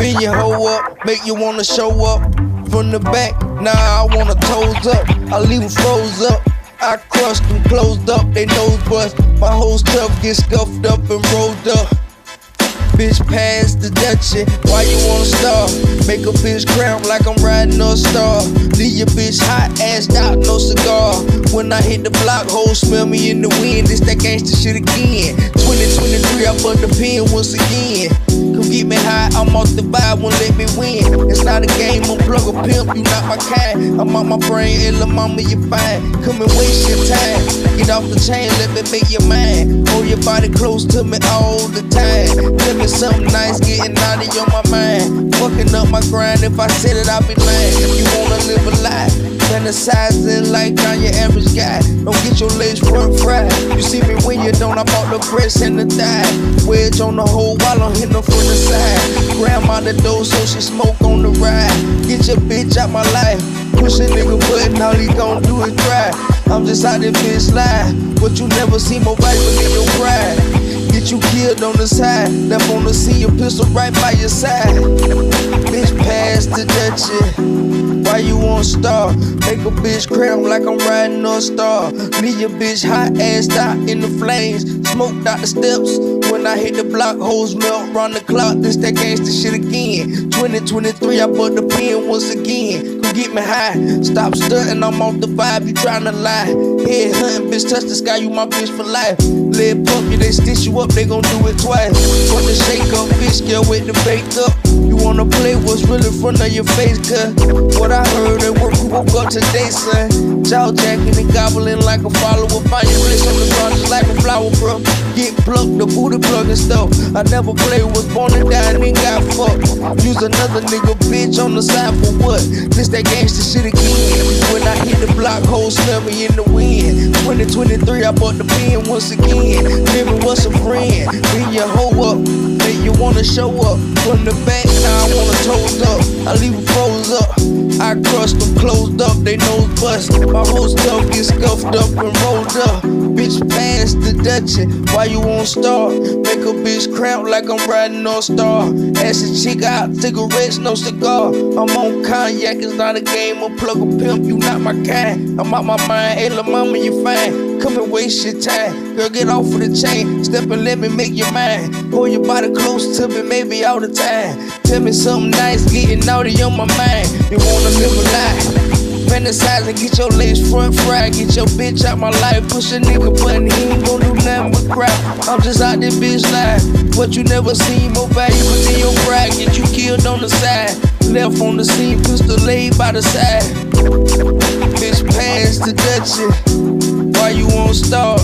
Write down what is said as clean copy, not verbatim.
Bend your hoe up, make you wanna show up. From the back, now I wanna toes up. I leave them froze up. I crushed them closed up, they nose bust. My whole stuff get scuffed up and rolled up. Bitch pass the Dutchie, why you wanna start? Make a bitch cramp like I'm riding a star. Leave your bitch hot, assed out, no cigar. When I hit the block, hoes smell me in the wind. This that gangsta shit again. 2023, I put the pen once again. Come get me high, I'm off the vibe, won't let me win. It's not a game, I'm plug a pimp, you not my kind. I'm out my brain, and la mama, you fine. Come and waste your time. Get off the chain, let me make your mind. Hold your body close to me all the time. Tell me something nice, getting naughty on my mind. Fucking up my grind, if I said it, I'll be lying. You wanna live a lie, fantasizing like I'm your average guy. Don't get your legs front fried. You see me when you don't, I bought the breast and the thigh. Wedge on the whole while I'm hitting her from the side. Grandma the door so she smoke on the ride. Get your bitch out my life. Push a nigga button, all he gon' do is cry. I'm just out there bitch lie, but you never see more violence in your pride. Get you killed on the side, left on the scene, your pistol right by your side. Bitch pass the Dutchie, why you want star? Make a bitch cramp like I'm riding on a star. Leave your bitch hot, assed out in the flames. Smoked out the steps, when I hit the block, hoes melt round the clock. This that gangsta shit again. 2023, I put the pen once again. Come get me high, stop stunting, I'm off the vibe, you tryna lie. Head hunting, bitch, touch the sky, you my bitch for life. Lead pump you, they stitch you up, they gon' do it twice. Want the shake up, bitch, girl with the bake up. You wanna play what's really in front of your face, cuz what I heard at work, we woke up today, son. Jaw jacking and gobbling like a follower. Find your place on the ground just like a flower, bro. Get plucked, the booty plug and stuff. I never played, was born to die and then got fucked. Use another nigga bitch on the side for what? This that gangsta shit again. When I hit the block, hoes smell me in the wind. 2023, I bought the pen once again. Living what's a friend. Bring your hoe up, make you wanna show up. From the back, now I wanna toes up. I leave them froze up. I crushed them closed up, they nose bust. My whole stuff get scuffed up and rolled up. Bitch pass the Dutchie, why you won't start? Make a bitch cramp like I'm riding on a star. Ask a chick out, cigarettes, no cigar. I'm on cognac, it's not a game, I'm plug a pimp, you not my kind. I'm out my mind, hey la mama, you fine. Come and waste your time, girl get off of the chain. Step and let me make your mind. Hold your body close to me, maybe all the time. Tell me something nice, getting naughty on my mind. You wanna live a lie, fantasize and get your legs front fried. Get your bitch out my life, push a nigga button, he ain't gon' do nothing but cry. I'm just out there bitch lie, what you never seen, more valuable than your pride. Get you killed on the side, left on the scene, pistol laid by the side. Bitch pass the Dutchie, why you won't start?